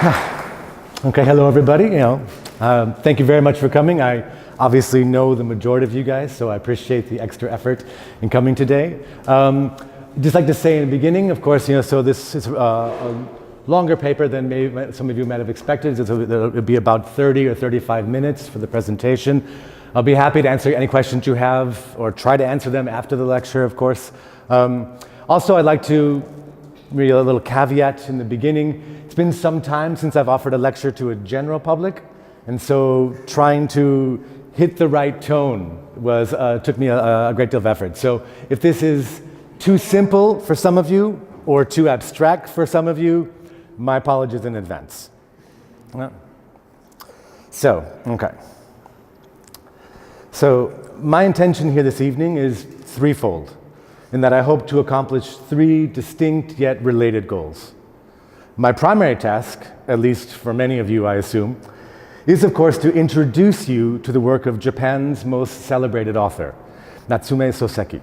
Okay, hello everybody. Thank you very much for coming. I obviously know the majority of you guys, so I appreciate the extra effort in coming today. Just like to say in the beginning, of course, so this is a longer paper than maybe some of you might have expected. It'll be about 30 or 35 minutes for the presentation. I'll be happy to answer any questions you have, or try to answer them after the lecture, of course. Also, I'd like to read a little caveat in the beginning. It's been some time since I've offered a lecture to a general public, and so trying to hit the right tone took me a great deal of effort. So if this is too simple for some of you, or too abstract for some of you, my apologies in advance. Okay. So my intention here this evening is threefold, in that I hope to accomplish three distinct yet related goals. My primary task, at least for many of you I assume, is of course to introduce you to the work of Japan's most celebrated author, Natsume Sōseki.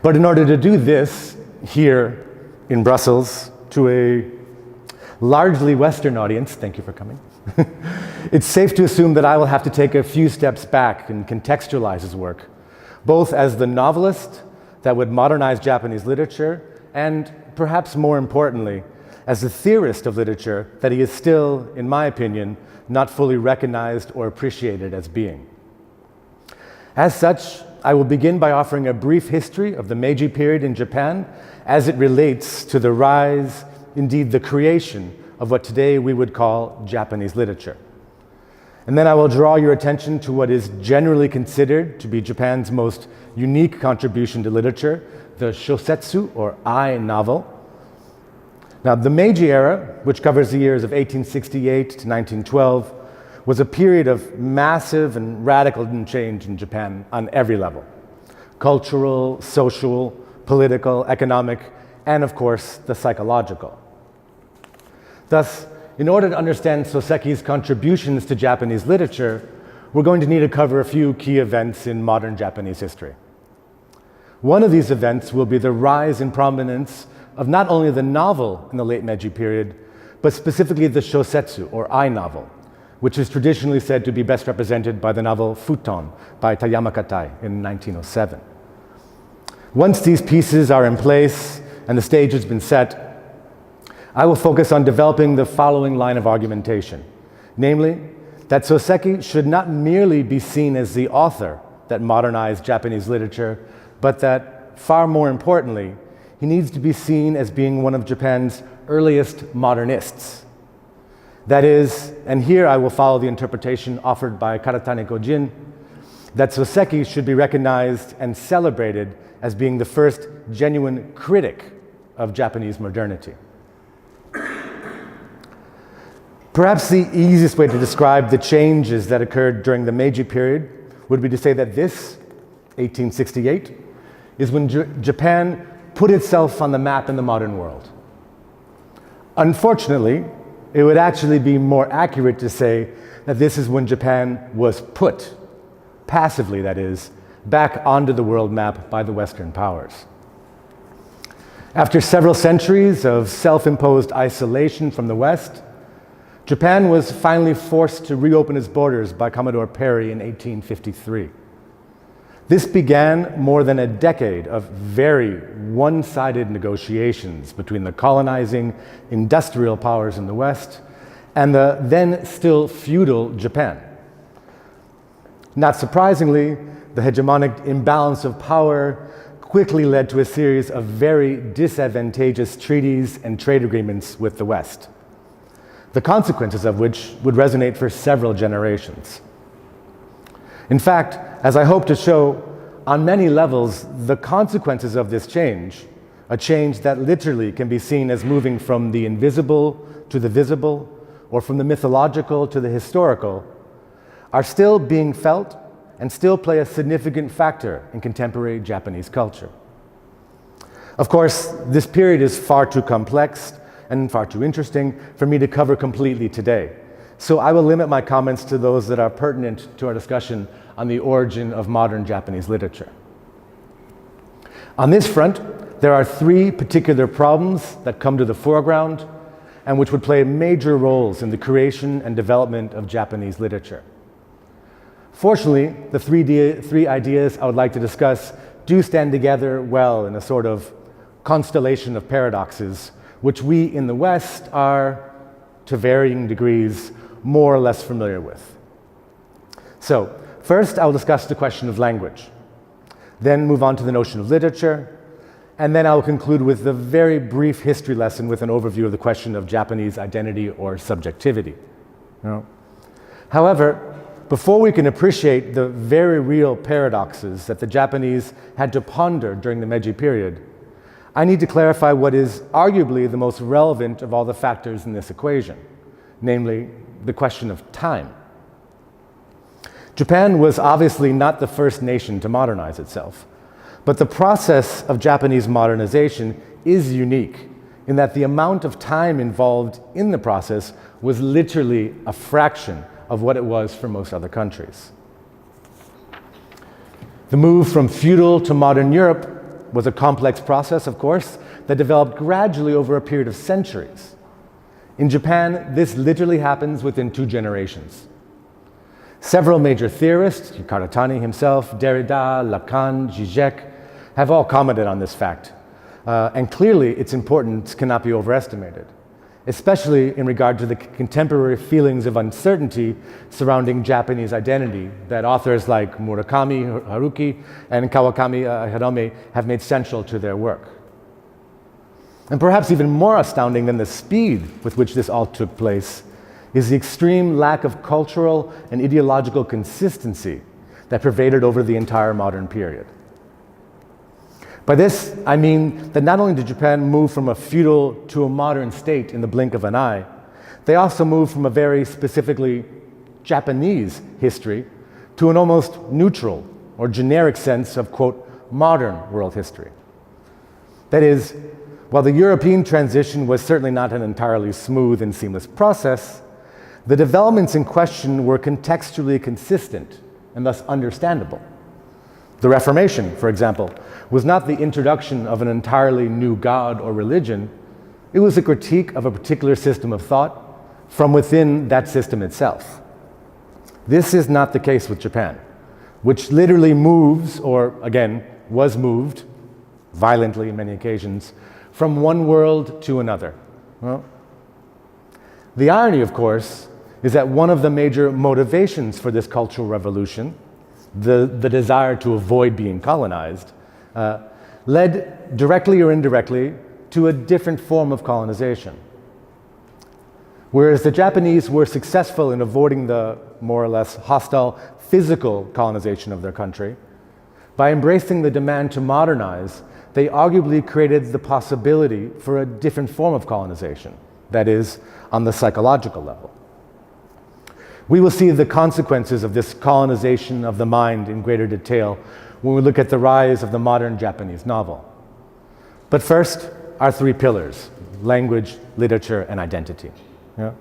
But in order to do this here in Brussels to a largely Western audience, thank you for coming, it's safe to assume that I will have to take a few steps back and contextualize his work, both as the novelist that would modernize Japanese literature, and perhaps more importantly, as a theorist of literature that he is still, in my opinion, not fully recognized or appreciated as being. As such, I will begin by offering a brief history of the Meiji period in Japan as it relates to the rise, indeed the creation, of what today we would call Japanese literature. And then I will draw your attention to what is generally considered to be Japan's most unique contribution to literature, the shosetsu, or I novel. Now, the Meiji era, which covers the years of 1868 to 1912, was a period of massive and radical change in Japan on every level: cultural, social, political, economic, and of course, the psychological. Thus, in order to understand Soseki's contributions to Japanese literature, we're going to need to cover a few key events in modern Japanese history. One of these events will be the rise in prominence of not only the novel in the late Meiji period, but specifically the shosetsu, or I novel, which is traditionally said to be best represented by the novel Futon by Tayama Katai in 1907. Once these pieces are in place and the stage has been set, I will focus on developing the following line of argumentation, namely, that Soseki should not merely be seen as the author that modernized Japanese literature, but that, far more importantly, he needs to be seen as being one of Japan's earliest modernists. That is, and here I will follow the interpretation offered by Karatane Kojin, that Soseki should be recognized and celebrated as being the first genuine critic of Japanese modernity. Perhaps the easiest way to describe the changes that occurred during the Meiji period would be to say that this, 1868, is when Japan put itself on the map in the modern world. Unfortunately, it would actually be more accurate to say that this is when Japan was put, passively that is, back onto the world map by the Western powers. After several centuries of self-imposed isolation from the West, Japan was finally forced to reopen its borders by Commodore Perry in 1853. This began more than a decade of very one-sided negotiations between the colonizing industrial powers in the West and the then still feudal Japan. Not surprisingly, the hegemonic imbalance of power quickly led to a series of very disadvantageous treaties and trade agreements with the West, the consequences of which would resonate for several generations. In fact, as I hope to show, on many levels, the consequences of this change, a change that literally can be seen as moving from the invisible to the visible, or from the mythological to the historical, are still being felt and still play a significant factor in contemporary Japanese culture. Of course, this period is far too complex and far too interesting for me to cover completely today. So I will limit my comments to those that are pertinent to our discussion on the origin of modern Japanese literature. On this front, there are three particular problems that come to the foreground and which would play major roles in the creation and development of Japanese literature. Fortunately, the three ideas I would like to discuss do stand together well in a sort of constellation of paradoxes, which we in the West are, to varying degrees, more or less familiar with. So, first I will discuss the question of language, then move on to the notion of literature, and then I will conclude with a very brief history lesson with an overview of the question of Japanese identity or subjectivity. However, before we can appreciate the very real paradoxes that the Japanese had to ponder during the Meiji period, I need to clarify what is arguably the most relevant of all the factors in this equation, namely the question of time. Japan was obviously not the first nation to modernize itself, but the process of Japanese modernization is unique in that the amount of time involved in the process was literally a fraction of what it was for most other countries. The move from feudal to modern Europe was a complex process, of course, that developed gradually over a period of centuries. In Japan, this literally happens within 2 generations. Several major theorists, Karatani himself, Derrida, Lacan, Zizek, have all commented on this fact. And clearly, its importance cannot be overestimated, especially in regard to the contemporary feelings of uncertainty surrounding Japanese identity that authors like Murakami Haruki and Kawakami Hirome have made central to their work. And perhaps even more astounding than the speed with which this all took place is the extreme lack of cultural and ideological consistency that pervaded over the entire modern period. By this, I mean that not only did Japan move from a feudal to a modern state in the blink of an eye, they also moved from a very specifically Japanese history to an almost neutral or generic sense of, quote, modern world history. That is, while the European transition was certainly not an entirely smooth and seamless process, the developments in question were contextually consistent and thus understandable. The Reformation, for example, was not the introduction of an entirely new god or religion. It was a critique of a particular system of thought from within that system itself. This is not the case with Japan, which literally moves, or again, was moved, violently in many occasions, from one world to another. Well, the irony, of course, is that one of the major motivations for this cultural revolution, the desire to avoid being colonized, led directly or indirectly to a different form of colonization. Whereas the Japanese were successful in avoiding the more or less hostile physical colonization of their country, by embracing the demand to modernize, they arguably created the possibility for a different form of colonization, that is, on the psychological level. We will see the consequences of this colonization of the mind in greater detail when we look at the rise of the modern Japanese novel. But first, our 3 pillars: language, literature, and identity. Yeah?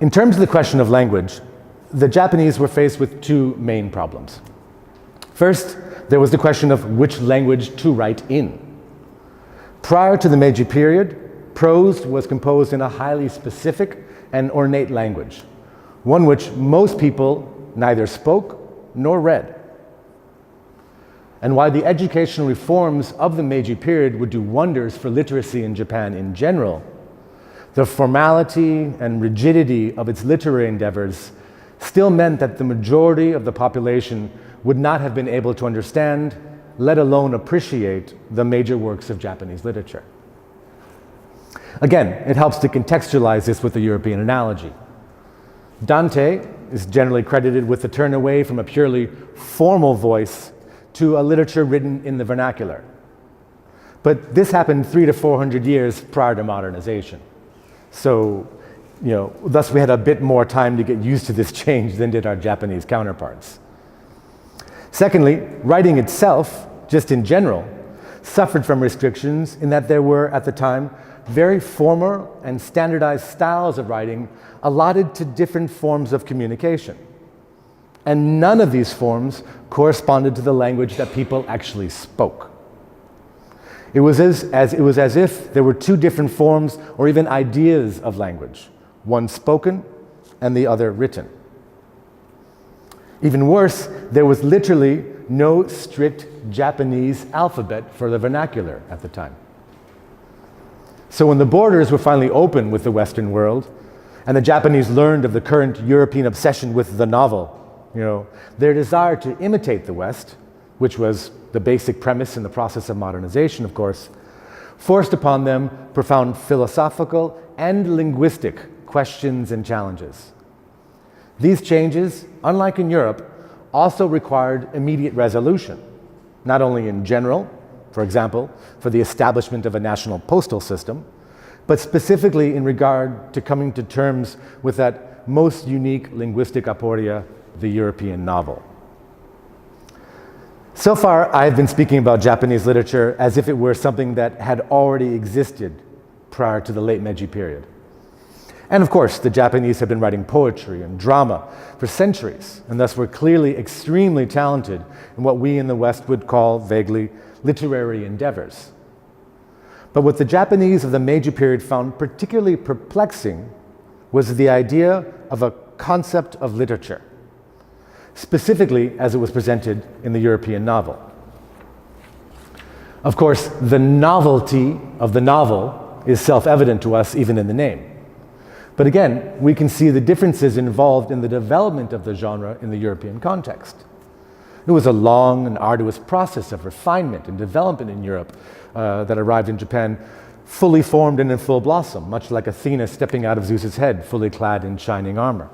In terms of the question of language, the Japanese were faced with 2 main problems. First, there was the question of which language to write in. Prior to the Meiji period, prose was composed in a highly specific and ornate language, one which most people neither spoke nor read. And while the educational reforms of the Meiji period would do wonders for literacy in Japan in general, the formality and rigidity of its literary endeavors still meant that the majority of the population would not have been able to understand, let alone appreciate, the major works of Japanese literature. Again, it helps to contextualize this with a European analogy. Dante is generally credited with the turn away from a purely formal voice to a literature written in the vernacular. But this happened 300 to 400 years prior to modernization. So, thus we had a bit more time to get used to this change than did our Japanese counterparts. Secondly, writing itself, just in general, suffered from restrictions in that there were, at the time, very formal and standardized styles of writing allotted to different forms of communication. And none of these forms corresponded to the language that people actually spoke. It was as if there were two different forms or even ideas of language, one spoken and the other written. Even worse, there was literally no strict Japanese alphabet for the vernacular at the time. So when the borders were finally open with the Western world, and the Japanese learned of the current European obsession with the novel, their desire to imitate the West, which was the basic premise in the process of modernization, of course, forced upon them profound philosophical and linguistic questions and challenges. These changes, unlike in Europe, also required immediate resolution, not only in general, for example, for the establishment of a national postal system, but specifically in regard to coming to terms with that most unique linguistic aporia, the European novel. So far, I've been speaking about Japanese literature as if it were something that had already existed prior to the late Meiji period. And of course, the Japanese have been writing poetry and drama for centuries, and thus were clearly extremely talented in what we in the West would call vaguely literary endeavors. But what the Japanese of the Meiji period found particularly perplexing was the idea of a concept of literature, specifically as it was presented in the European novel. Of course, the novelty of the novel is self-evident to us even in the name. But again, we can see the differences involved in the development of the genre in the European context. It was a long and arduous process of refinement and development in Europe that arrived in Japan fully formed and in full blossom, much like Athena stepping out of Zeus's head, fully clad in shining armor.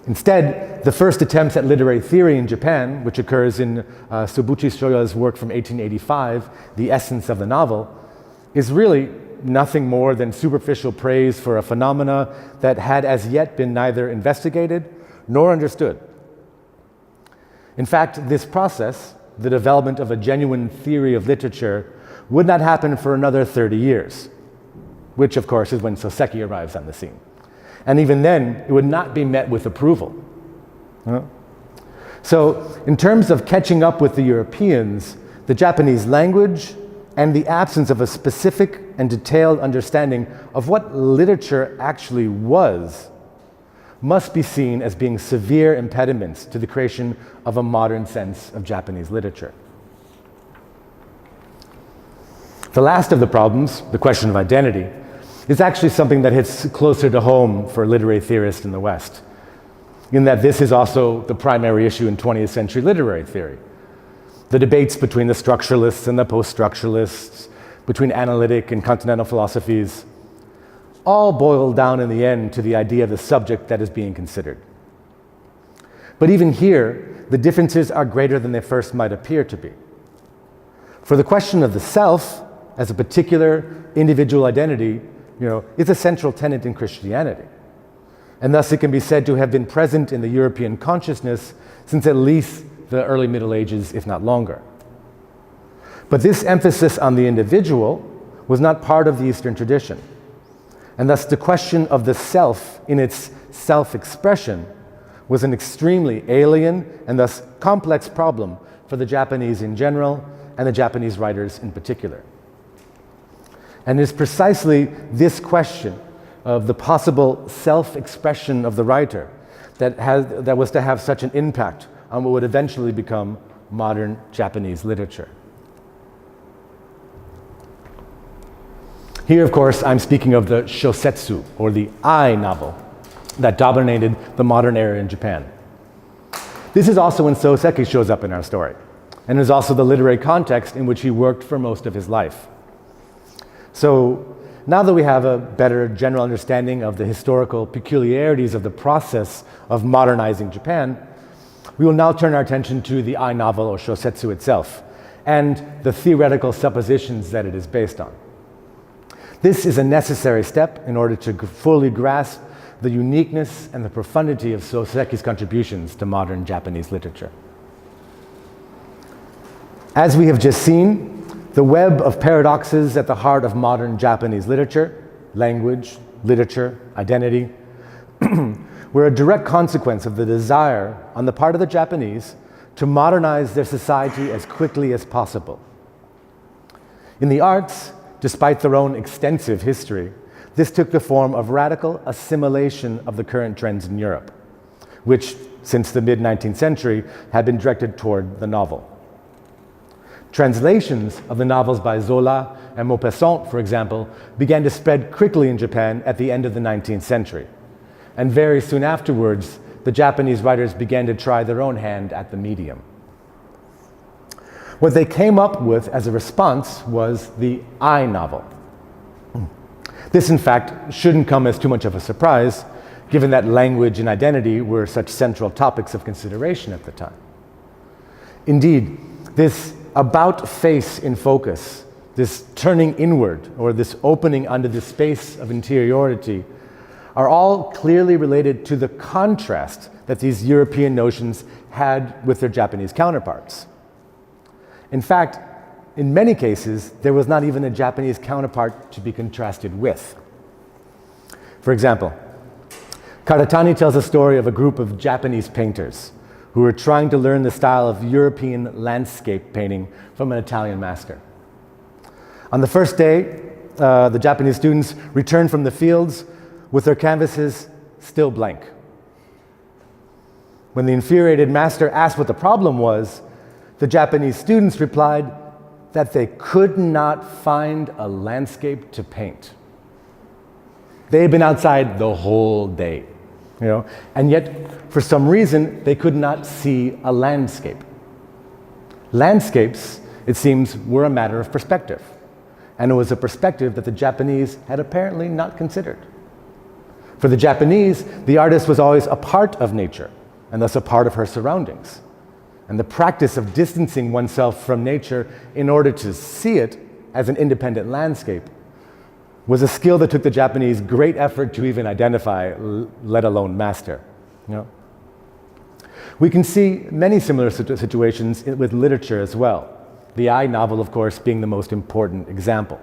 Instead, the first attempts at literary theory in Japan, which occurs in Subuchi Shoya's work from 1885, The Essence of the Novel, is really nothing more than superficial praise for a phenomena that had as yet been neither investigated nor understood. In fact, this process, the development of a genuine theory of literature, would not happen for another 30 years, which of course is when Soseki arrives on the scene. And even then, it would not be met with approval. So, in terms of catching up with the Europeans, the Japanese language and the absence of a specific and detailed understanding of what literature actually was must be seen as being severe impediments to the creation of a modern sense of Japanese literature. The last of the problems, the question of identity, is actually something that hits closer to home for literary theorists in the West, in that this is also the primary issue in 20th century literary theory. The debates between the structuralists and the post-structuralists, between analytic and continental philosophies, all boil down in the end to the idea of the subject that is being considered. But even here, the differences are greater than they first might appear to be. For the question of the self as a particular individual identity, is a central tenet in Christianity. And thus it can be said to have been present in the European consciousness since at least the early Middle Ages, if not longer. But this emphasis on the individual was not part of the Eastern tradition. And thus the question of the self in its self-expression was an extremely alien and thus complex problem for the Japanese in general and the Japanese writers in particular. And it is precisely this question of the possible self-expression of the writer that was to have such an impact on what would eventually become modern Japanese literature. Here, of course, I'm speaking of the shosetsu, or the I novel, that dominated the modern era in Japan. This is also when Sōseki shows up in our story, and is also the literary context in which he worked for most of his life. So, now that we have a better general understanding of the historical peculiarities of the process of modernizing Japan, we will now turn our attention to the I novel, or shosetsu itself, and the theoretical suppositions that it is based on. This is a necessary step in order to fully grasp the uniqueness and the profundity of Soseki's contributions to modern Japanese literature. As we have just seen, the web of paradoxes at the heart of modern Japanese literature, language, literature, identity, were a direct consequence of the desire on the part of the Japanese to modernize their society as quickly as possible. In the arts, despite their own extensive history, this took the form of radical assimilation of the current trends in Europe, which, since the mid-19th century, had been directed toward the novel. Translations of the novels by Zola and Maupassant, for example, began to spread quickly in Japan at the end of the 19th century. And very soon afterwards, the Japanese writers began to try their own hand at the medium. What they came up with as a response was the I novel. This, in fact, shouldn't come as too much of a surprise, given that language and identity were such central topics of consideration at the time. Indeed, this about face in focus, this turning inward, or this opening onto the space of interiority, are all clearly related to the contrast that these European notions had with their Japanese counterparts. In fact, in many cases, there was not even a Japanese counterpart to be contrasted with. For example, Karatani tells a story of a group of Japanese painters who were trying to learn the style of European landscape painting from an Italian master. On the first day, the Japanese students returned from the fields with their canvases still blank. When the infuriated master asked what the problem was, the Japanese students replied that they could not find a landscape to paint. They had been outside the whole day, and yet, for some reason, they could not see a landscape. Landscapes, it seems, were a matter of perspective, and it was a perspective that the Japanese had apparently not considered. For the Japanese, the artist was always a part of nature, and thus a part of her surroundings. And the practice of distancing oneself from nature in order to see it as an independent landscape was a skill that took the Japanese great effort to even identify, let alone master. We can see many similar situations with literature as well, the I novel, of course, being the most important example.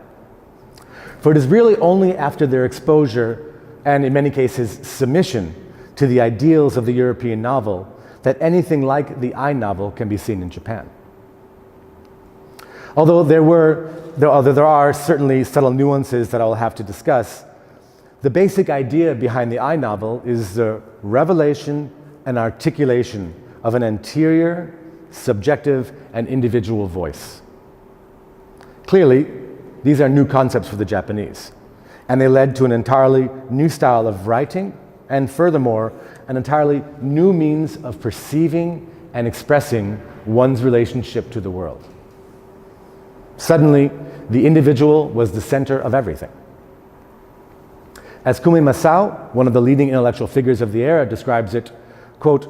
For it is really only after their exposure, and in many cases submission, to the ideals of the European novel that anything like the I novel can be seen in Japan. Although there are certainly subtle nuances that I'll have to discuss, the basic idea behind the I novel is the revelation and articulation of an interior, subjective, and individual voice. Clearly, these are new concepts for the Japanese, and they led to an entirely new style of writing, and furthermore, an entirely new means of perceiving and expressing one's relationship to the world. Suddenly, the individual was the center of everything. As Kumi Masao, one of the leading intellectual figures of the era, describes it, quote,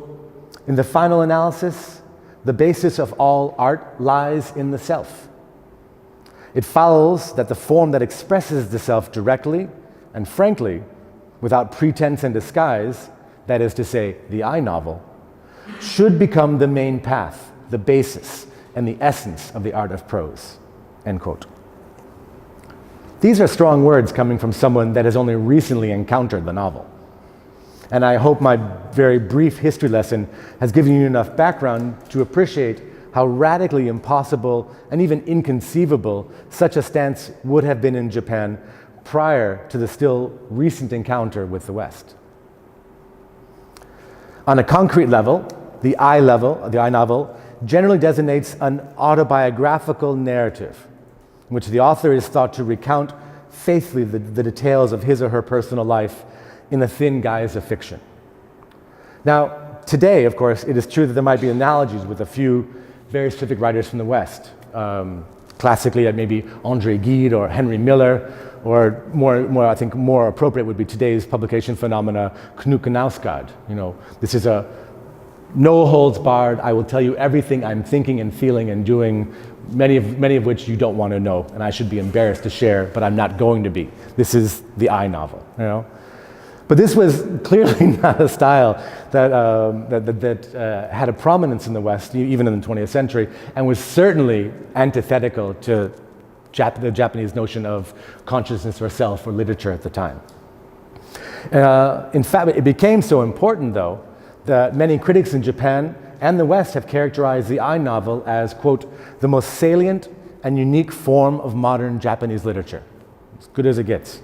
"In the final analysis, the basis of all art lies in the self. It follows that the form that expresses the self directly and frankly, without pretense and disguise, that is to say, the I novel, should become the main path, the basis, and the essence of the art of prose," end quote. These are strong words coming from someone that has only recently encountered the novel. And I hope my very brief history lesson has given you enough background to appreciate how radically impossible and even inconceivable such a stance would have been in Japan prior to the still recent encounter with the West. On a concrete level, the I novel, generally designates an autobiographical narrative in which the author is thought to recount faithfully the details of his or her personal life in the thin guise of fiction. Now, today, of course, it is true that there might be analogies with a few very specific writers from the West. Classically, maybe André Gide or Henry Miller, or I think more appropriate would be today's publication phenomena, Knut Knausgaard. This is a no holds barred, I will tell you everything I'm thinking and feeling and doing, many of which you don't want to know, and I should be embarrassed to share, but I'm not going to be. This is the I novel, But this was clearly not a style that had a prominence in the West, even in the 20th century, and was certainly antithetical to the Japanese notion of consciousness or self or literature at the time. In fact, it became so important, though, that many critics in Japan and the West have characterized the I novel as, quote, the most salient and unique form of modern Japanese literature. As good as it gets.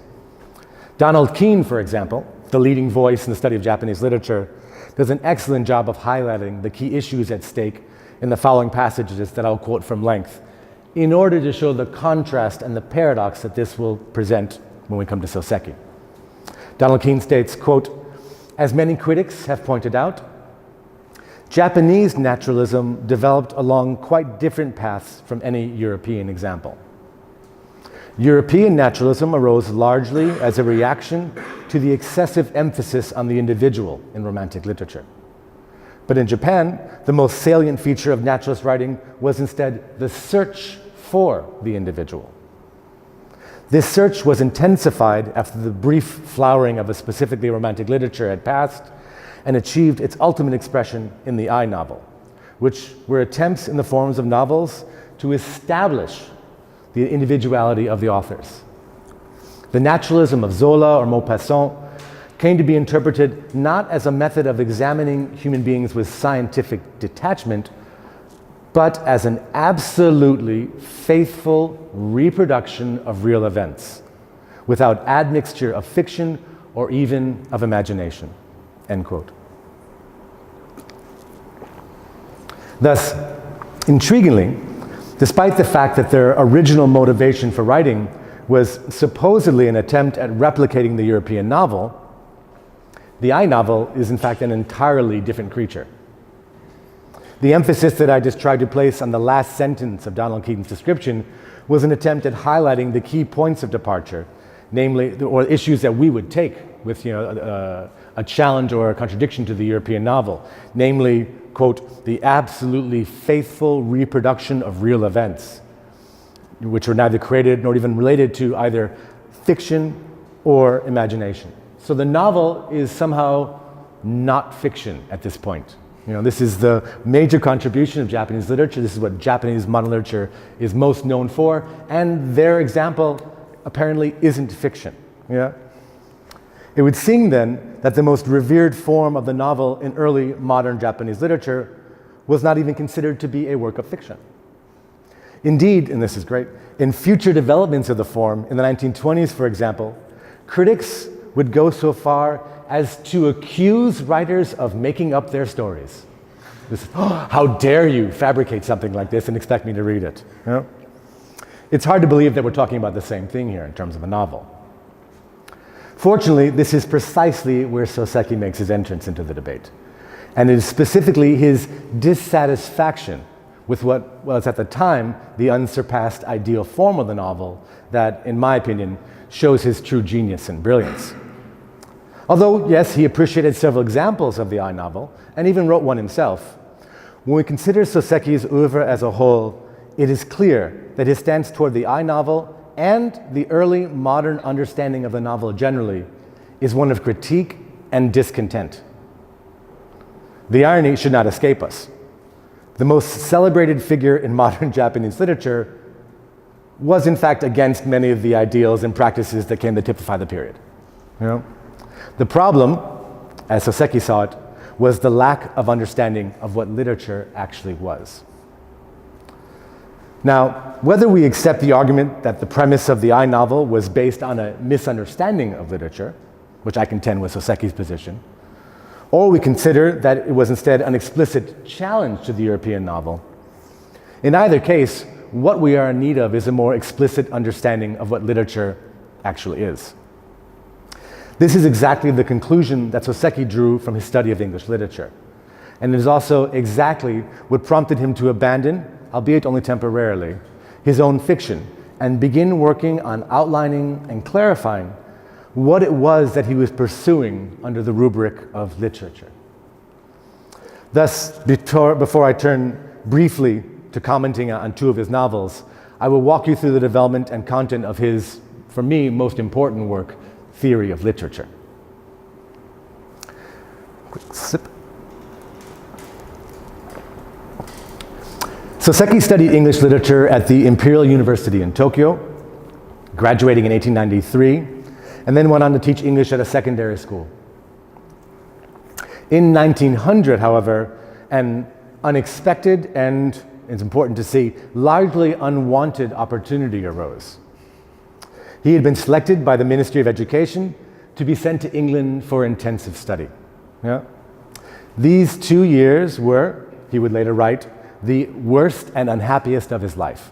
Donald Keene, for example, the leading voice in the study of Japanese literature, does an excellent job of highlighting the key issues at stake in the following passages that I'll quote from length, in order to show the contrast and the paradox that this will present when we come to Sōseki. Donald Keene states, quote, "As many critics have pointed out, Japanese naturalism developed along quite different paths from any European example. European naturalism arose largely as a reaction to the excessive emphasis on the individual in Romantic literature. But in Japan, the most salient feature of naturalist writing was instead the search for the individual. This search was intensified after the brief flowering of a specifically Romantic literature had passed and achieved its ultimate expression in the I novel, which were attempts in the forms of novels to establish the individuality of the authors. The naturalism of Zola or Maupassant came to be interpreted not as a method of examining human beings with scientific detachment, but as an absolutely faithful reproduction of real events, without admixture of fiction or even of imagination." End quote. Thus, intriguingly, despite the fact that their original motivation for writing was supposedly an attempt at replicating the European novel, the I novel is in fact an entirely different creature. The emphasis that I just tried to place on the last sentence of Donald Keene's description was an attempt at highlighting the key points of departure, namely, or issues that we would take with a challenge or a contradiction to the European novel, namely, quote, "the absolutely faithful reproduction of real events, which were neither created nor even related to either fiction or imagination." So the novel is somehow not fiction at this point. This is the major contribution of Japanese literature. This is what Japanese modern literature is most known for, and their example apparently isn't fiction. Yeah? It would seem then that the most revered form of the novel in early modern Japanese literature was not even considered to be a work of fiction. Indeed, and this is great, in future developments of the form, in the 1920s, for example, critics would go so far as to accuse writers of making up their stories. How dare you fabricate something like this and expect me to read it? It's hard to believe that we're talking about the same thing here in terms of a novel. Fortunately, this is precisely where Sōseki makes his entrance into the debate. And it is specifically his dissatisfaction with what was at the time the unsurpassed ideal form of the novel that, in my opinion, shows his true genius and brilliance. Although, yes, he appreciated several examples of the I novel, and even wrote one himself, when we consider Soseki's oeuvre as a whole, it is clear that his stance toward the I novel and the early modern understanding of the novel generally is one of critique and discontent. The irony should not escape us. The most celebrated figure in modern Japanese literature was in fact against many of the ideals and practices that came to typify the period. The problem, as Soseki saw it, was the lack of understanding of what literature actually was. Now, whether we accept the argument that the premise of the I novel was based on a misunderstanding of literature, which I contend was Soseki's position, or we consider that it was instead an explicit challenge to the European novel, in either case, what we are in need of is a more explicit understanding of what literature actually is. This is exactly the conclusion that Soseki drew from his study of English literature. And it is also exactly what prompted him to abandon, albeit only temporarily, his own fiction and begin working on outlining and clarifying what it was that he was pursuing under the rubric of literature. Thus, before I turn briefly to commenting on two of his novels, I will walk you through the development and content of his, for me, most important work, Theory of Literature. Quick sip. Soseki studied English literature at the Imperial University in Tokyo, graduating in 1893, and then went on to teach English at a secondary school. In 1900, however, an unexpected and it's important to see, largely unwanted opportunity arose. He had been selected by the Ministry of Education to be sent to England for intensive study. Yeah? These 2 years were, he would later write, the worst and unhappiest of his life.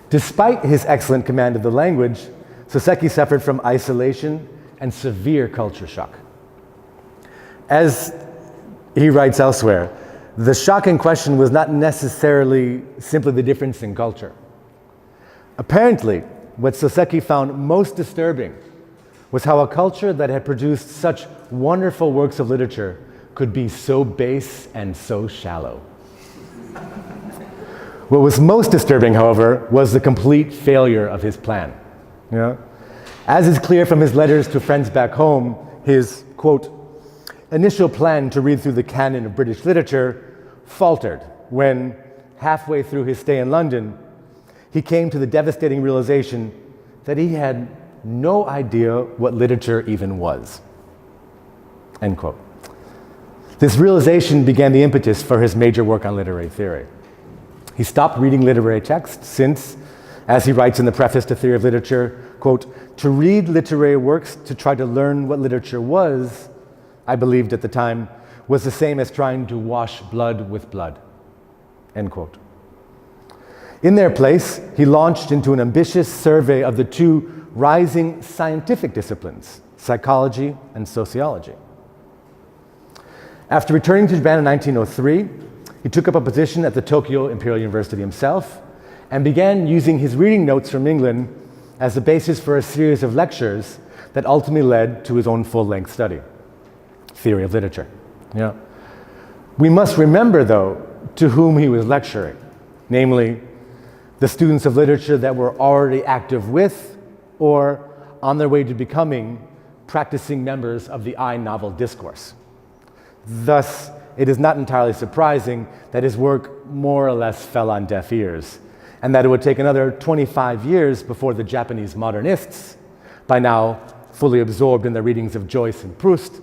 Despite his excellent command of the language, Soseki suffered from isolation and severe culture shock. As he writes elsewhere, the shock in question was not necessarily simply the difference in culture. Apparently, what Soseki found most disturbing was how a culture that had produced such wonderful works of literature could be so base and so shallow. What was most disturbing, however, was the complete failure of his plan. Yeah? As is clear from his letters to friends back home, his, quote, initial plan to read through the canon of British literature faltered when, halfway through his stay in London, he came to the devastating realization that he had no idea what literature even was. End quote. This realization began the impetus for his major work on literary theory. He stopped reading literary texts since, as he writes in the preface to Theory of Literature, quote, to read literary works to try to learn what literature was, I believed at the time, was the same as trying to wash blood with blood, end quote. In their place, he launched into an ambitious survey of the two rising scientific disciplines, psychology and sociology. After returning to Japan in 1903, he took up a position at the Tokyo Imperial University himself and began using his reading notes from England as the basis for a series of lectures that ultimately led to his own full-length study, Theory of Literature. Yeah. We must remember, though, to whom he was lecturing, namely the students of literature that were already active with or on their way to becoming practicing members of the I novel discourse. Thus, it is not entirely surprising that his work more or less fell on deaf ears, and that it would take another 25 years before the Japanese modernists, by now fully absorbed in their readings of Joyce and Proust,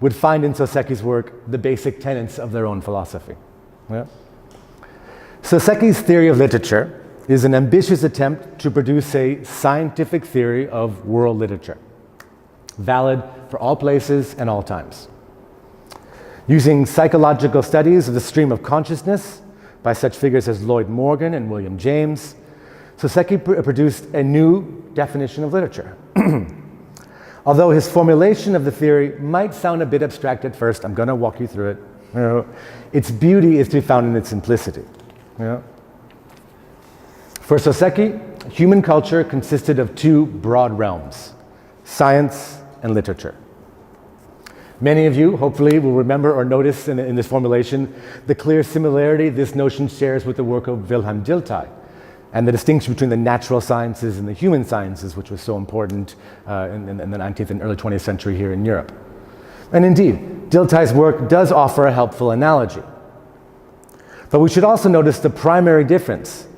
would find in Soseki's work the basic tenets of their own philosophy. Yeah? Soseki's theory of literature is an ambitious attempt to produce a scientific theory of world literature, valid for all places and all times. Using psychological studies of the stream of consciousness by such figures as Lloyd Morgan and William James, Soseki produced a new definition of literature. Although his formulation of the theory might sound a bit abstract at first, I'm going to walk you through it. You know, its beauty is to be found in its simplicity. You know? For Soseki, human culture consisted of two broad realms, science and literature. Many of you, hopefully, will remember or notice in this formulation the clear similarity this notion shares with the work of Wilhelm Dilthey and the distinction between the natural sciences and the human sciences, which was so important in the 19th and early 20th century here in Europe. And indeed, Dilthey's work does offer a helpful analogy. But we should also notice the primary difference.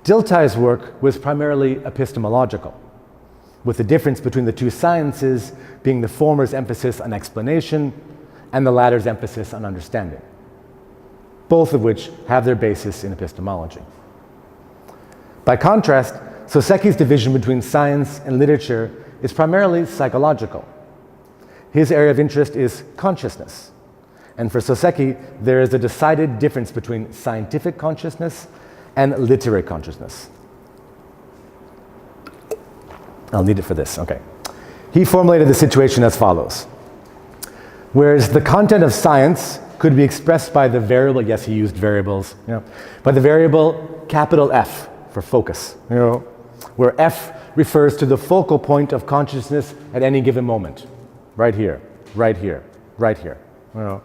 Dilthey's work was primarily epistemological, with the difference between the two sciences being the former's emphasis on explanation and the latter's emphasis on understanding, both of which have their basis in epistemology. By contrast, Soseki's division between science and literature is primarily psychological. His area of interest is consciousness, and for Soseki, there is a decided difference between scientific consciousness and literary consciousness. I'll need it for this, okay. He formulated the situation as follows. Whereas the content of science could be expressed by the variable, yes, he used variables, you know, by the variable capital F for focus, you know, where F refers to the focal point of consciousness at any given moment, right here, right here, right here. You know.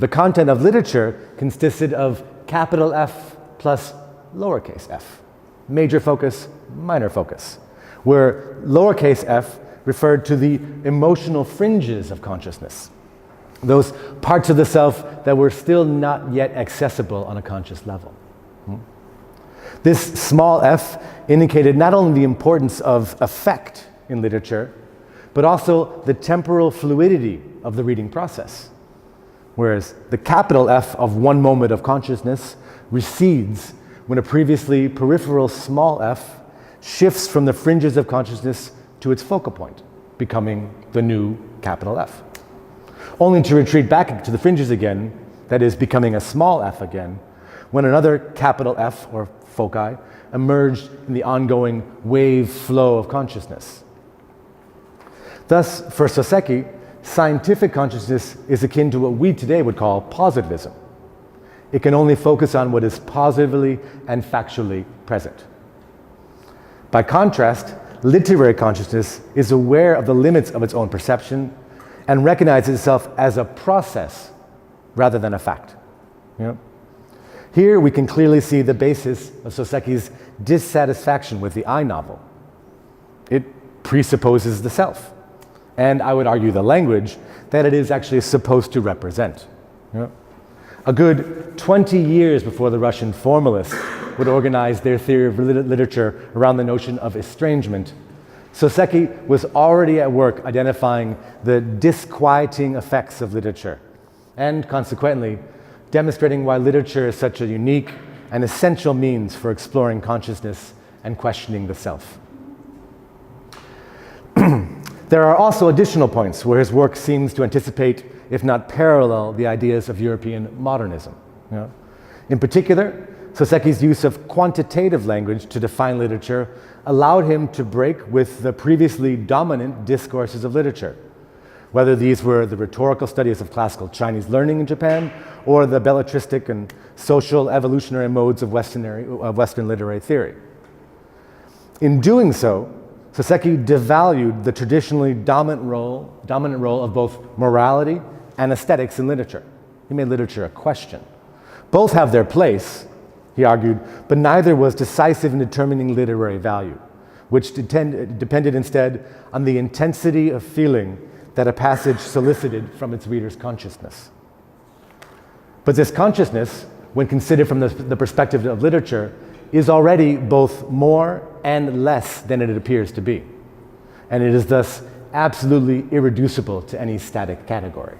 The content of literature consisted of capital F plus lowercase f, major focus, minor focus, where lowercase f referred to the emotional fringes of consciousness, those parts of the self that were still not yet accessible on a conscious level. This small f indicated not only the importance of effect in literature, but also the temporal fluidity of the reading process. whereas the capital F of one moment of consciousness recedes when a previously peripheral small f shifts from the fringes of consciousness to its focal point, becoming the new capital F. Only to retreat back to the fringes again, that is, becoming a small f again, when another capital F, or foci, emerged in the ongoing wave flow of consciousness. Thus, for Soseki, scientific consciousness is akin to what we today would call positivism. It can only focus on what is positively and factually present. By contrast, literary consciousness is aware of the limits of its own perception and recognizes itself as a process rather than a fact. Yeah? Here we can clearly see the basis of Soseki's dissatisfaction with the I novel. It presupposes the self, and I would argue the language that it is actually supposed to represent. Yeah? A good 20 years before the Russian formalists would organize their theory of literature around the notion of estrangement, Soseki was already at work identifying the disquieting effects of literature, and consequently, demonstrating why literature is such a unique and essential means for exploring consciousness and questioning the self. There are also additional points where his work seems to anticipate, if not parallel, the ideas of European modernism. You know? In particular, Soseki's use of quantitative language to define literature allowed him to break with the previously dominant discourses of literature, whether these were the rhetorical studies of classical Chinese learning in Japan or the belletristic and social evolutionary modes of Western literary theory. In doing so, Soseki devalued the traditionally dominant role of both morality and aesthetics in literature. He made literature a question. Both have their place, he argued, but neither was decisive in determining literary value, which depended instead on the intensity of feeling that a passage solicited from its reader's consciousness. But this consciousness, when considered from the perspective of literature, is already both more and less than it appears to be, and it is thus absolutely irreducible to any static category.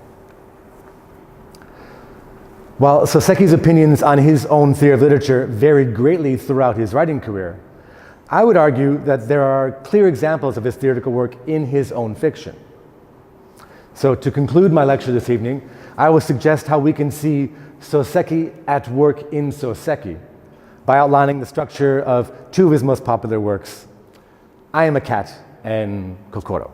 While Soseki's opinions on his own theory of literature varied greatly throughout his writing career, I would argue that there are clear examples of his theoretical work in his own fiction. So to conclude my lecture this evening, I will suggest how we can see Soseki at work in Soseki by outlining the structure of two of his most popular works, I Am a Cat and Kokoro.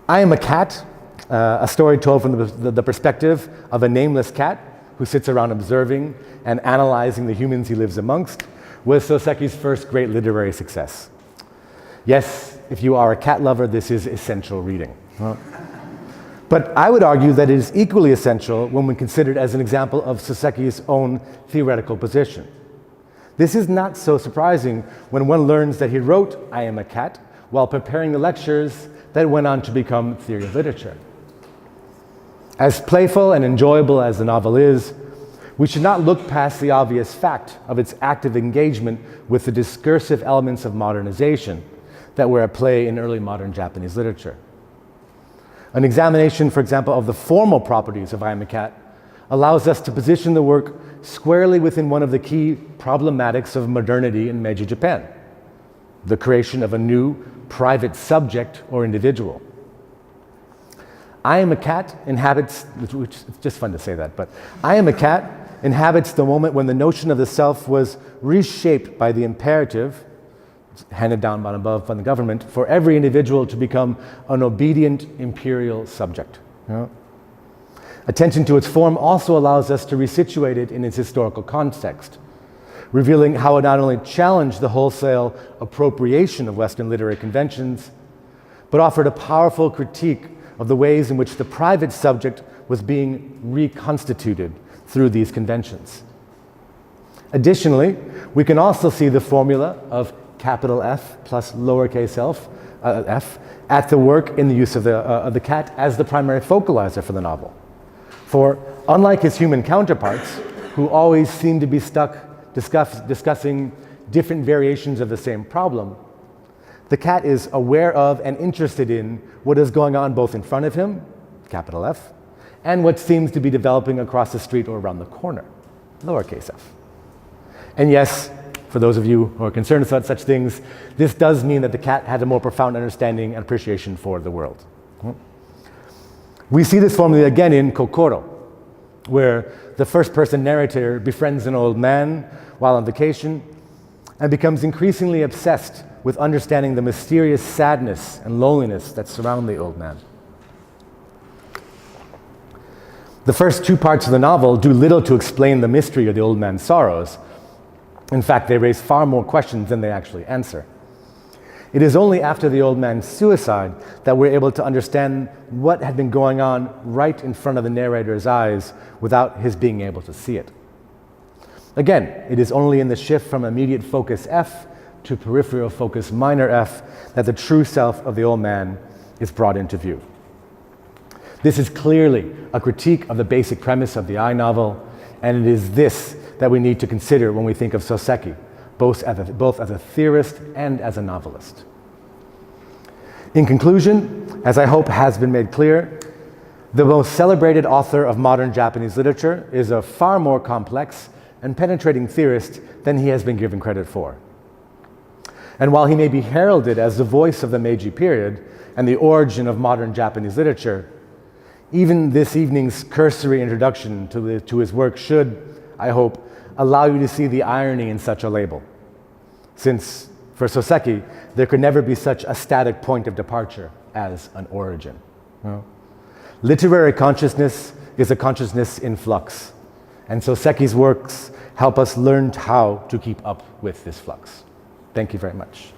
I Am a Cat, a story told from the perspective of a nameless cat who sits around observing and analyzing the humans he lives amongst, was Soseki's first great literary success. Yes, if you are a cat lover, this is essential reading. But I would argue that it is equally essential when we consider it as an example of Soseki's own theoretical position. This is not so surprising when one learns that he wrote I Am a Cat while preparing the lectures that went on to become theory of literature. As playful and enjoyable as the novel is, we should not look past the obvious fact of its active engagement with the discursive elements of modernization that were at play in early modern Japanese literature. An examination, for example, of the formal properties of I Am a Cat allows us to position the work squarely within one of the key problematics of modernity in Meiji Japan, the creation of a new private subject or individual. I Am a Cat inhabits, which is just fun to say that, but I Am a Cat inhabits the moment when the notion of the self was reshaped by the imperative handed down by above from the government for every individual to become an obedient imperial subject. You know? Attention to its form also allows us to resituate it in its historical context, revealing how it not only challenged the wholesale appropriation of Western literary conventions, but offered a powerful critique of the ways in which the private subject was being reconstituted through these conventions. Additionally, we can also see the formula of capital F plus lowercase f at the work in the use of the cat as the primary focalizer for the novel. For unlike his human counterparts, who always seem to be stuck discussing different variations of the same problem, the cat is aware of and interested in what is going on both in front of him, capital F, and what seems to be developing across the street or around the corner, lowercase f. And yes, for those of you who are concerned about such things, this does mean that the cat had a more profound understanding and appreciation for the world. We see this formula again in Kokoro, where the first-person narrator befriends an old man while on vacation and becomes increasingly obsessed with understanding the mysterious sadness and loneliness that surround the old man. The first two parts of the novel do little to explain the mystery of the old man's sorrows. In fact, they raise far more questions than they actually answer. It is only after the old man's suicide that we're able to understand what had been going on right in front of the narrator's eyes without his being able to see it. Again, it is only in the shift from immediate focus F to peripheral focus minor f that the true self of the old man is brought into view. This is clearly a critique of the basic premise of the I novel, and it is this that we need to consider when we think of Sōseki, both as a theorist and as a novelist. In conclusion, as I hope has been made clear, the most celebrated author of modern Japanese literature is a far more complex and penetrating theorist than he has been given credit for. And while he may be heralded as the voice of the Meiji Period and the origin of modern Japanese literature, even this evening's cursory introduction to his work should, I hope, allow you to see the irony in such a label. Since, for Soseki, there could never be such a static point of departure as an origin. Literary consciousness is a consciousness in flux, and Soseki's works help us learn how to keep up with this flux. Thank you very much.